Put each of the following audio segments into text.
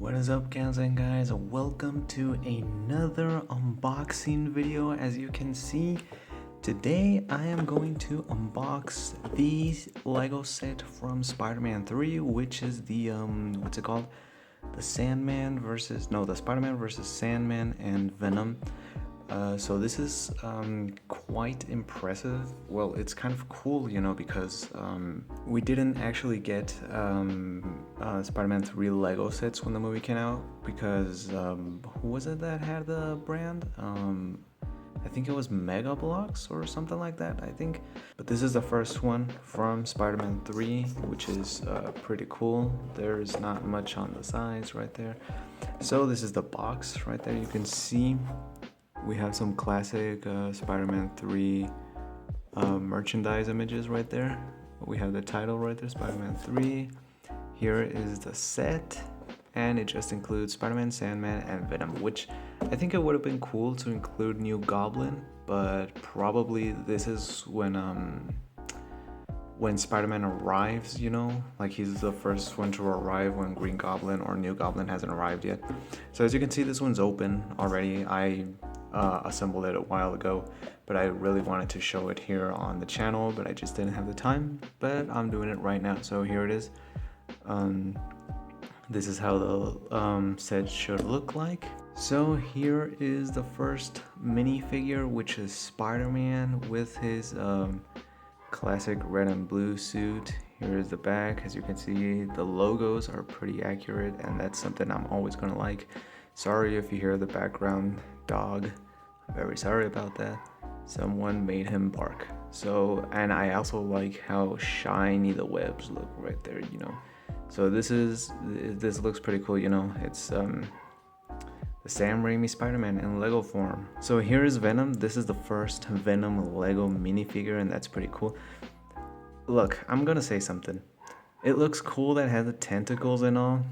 What is up, guys and guys? Welcome to another unboxing video. As you can see, today I am going to unbox the Lego set from Spider-Man 3, which is the what's it called? The Spider-Man versus Sandman and Venom. So this is quite impressive. Well, it's kind of cool, because we didn't actually get Spider-Man 3 Lego sets when the movie came out because who was it that had the brand? I think it was Mega Bloks or something like that, I think. But this is the first one from Spider-Man 3, which is pretty cool. There's not much on the sides right there. So this is the box right there. You can see we have some classic Spider-Man 3 merchandise images right there. We have the title right there, Spider-Man 3. Here is the set, and it just includes Spider-Man, Sandman, and Venom, which I think it would have been cool to include New Goblin, but probably this is when Spider-Man arrives, like he's the first one to arrive when Green Goblin or New Goblin hasn't arrived yet. So as you can see, this one's open already. I assembled it a while ago, but I really wanted to show it here on the channel, but I just didn't have the time, but I'm doing it right now. So here it is. This is how the set should look like. So here is the first minifigure, which is Spider-Man with his classic red and blue suit. Here is the back. As you can see, the logos are pretty accurate, and that's something I'm always gonna like. Sorry if you hear the background dog. I'm very sorry about that. Someone made him bark. So, and I also like how shiny the webs look right there, So this looks pretty cool, It's the Sam Raimi Spider-Man in Lego form. So here is Venom. This is the first Venom Lego minifigure, and that's pretty cool. Look, I'm gonna say something. It looks cool that it has the tentacles and all,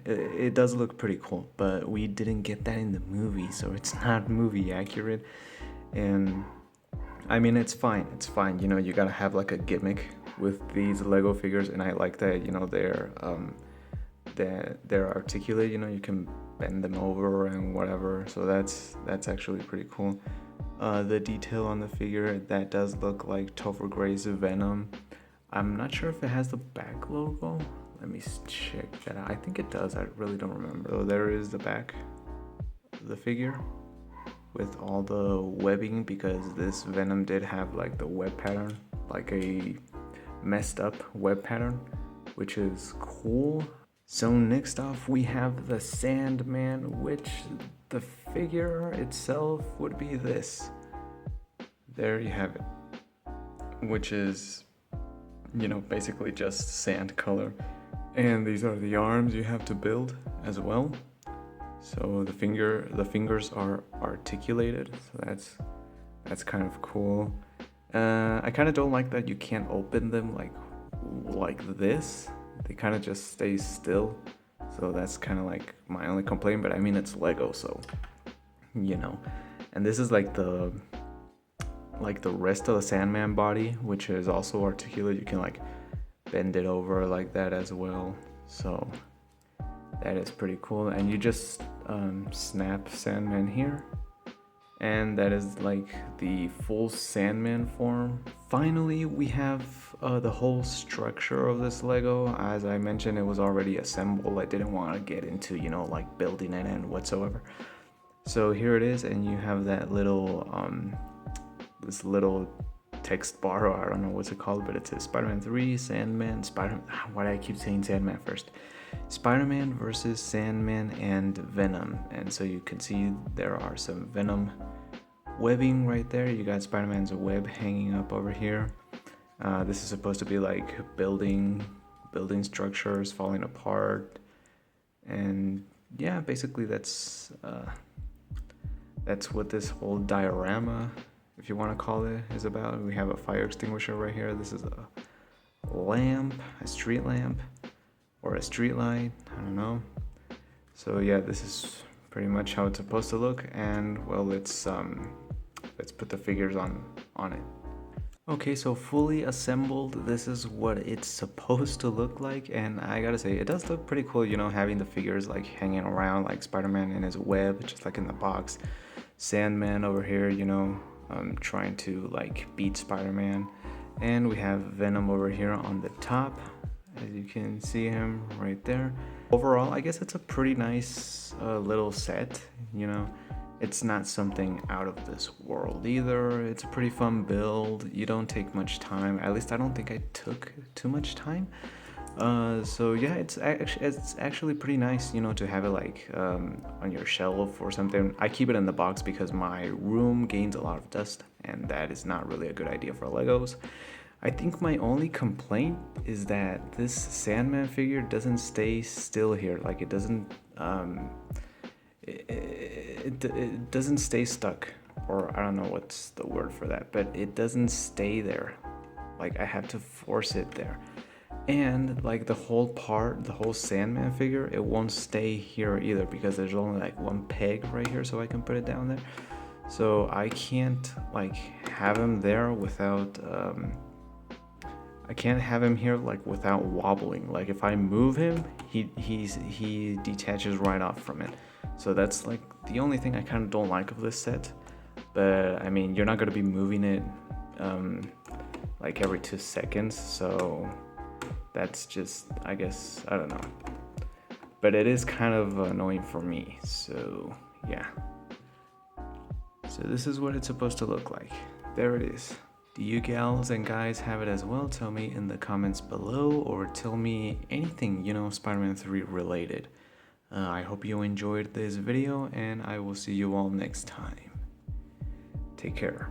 it does look pretty cool, but we didn't get that in the movie, so it's not movie accurate. And I mean, it's fine, you gotta have like a gimmick with these Lego figures, and I like that, they're articulate, you can bend them over and whatever, so that's actually pretty cool. The detail on the figure, that does look like Topher Grace's Venom. I'm not sure if it has the back logo. Let me check that out. I think it does. I really don't remember. Oh, there is the back of the figure with all the webbing, because this Venom did have like the web pattern, like a messed up web pattern, which is cool. So next off we have the Sandman, which the figure itself would be this. There you have it, which is basically just sand color. And these are the arms you have to build as well. So the fingers are articulated, so that's kind of cool. I kind of don't like that you can't open them like this. They kind of just stay still. So that's kind of like my only complaint, but I mean, it's Lego, so And this is like the rest of the Sandman body, which is also articulate. You can like bend it over like that as well, so that is pretty cool. And you just snap Sandman here, and that is like the full Sandman form. Finally, we have the whole structure of this Lego. As I mentioned, it was already assembled. I didn't want to get into like building it and whatsoever. So here it is, and you have that little this little text bar, or I don't know what's it called, but it says Spider-Man 3, Sandman, why do I keep saying Sandman first? Spider-Man versus Sandman and Venom. And so you can see there are some Venom webbing right there. You got Spider-Man's web hanging up over here. This is supposed to be like building structures falling apart. And yeah, basically that's what this whole diorama, if you want to call it, is about. We have a fire extinguisher right here. This is a lamp, a street lamp, or a street light, I don't know. So yeah, this is pretty much how it's supposed to look. And well, let's put the figures on it. Okay, so fully assembled, this is what it's supposed to look like, and I gotta say, it does look pretty cool, you know, having the figures like hanging around like Spider-Man in his web, just like in the box. Sandman over here, you know, trying to like beat Spider-Man. And we have Venom over here on the top, as you can see him right there. Overall, I guess it's a pretty nice little set, you know. It's not something out of this world either. It's a pretty fun build. You don't take much time. At least I don't think I took too much time. So yeah, it's actually pretty nice, you know, to have it like on your shelf or something. I keep it in the box because my room gains a lot of dust, and that is not really a good idea for Legos. I think my only complaint is that this Sandman figure doesn't stay still here. Like it doesn't it doesn't stay stuck, or I don't know what's the word for that, but it doesn't stay there. Like I have to force it there. And like the whole Sandman figure, it won't stay here either because there's only like one peg right here so I can put it down there. So I can't like have him there without I can't have him here like without wobbling. Like if I move him, he detaches right off from it. So that's like the only thing I kind of don't like of this set. But I mean, you're not gonna be moving it like every 2 seconds, so that's just, I guess, I don't know. But it is kind of annoying for me, so yeah. So this is what it's supposed to look like. There it is. Do you gals and guys have it as well? Tell me in the comments below, or tell me anything, you know, Spider-Man 3 related. I hope you enjoyed this video, and I will see you all next time. Take care.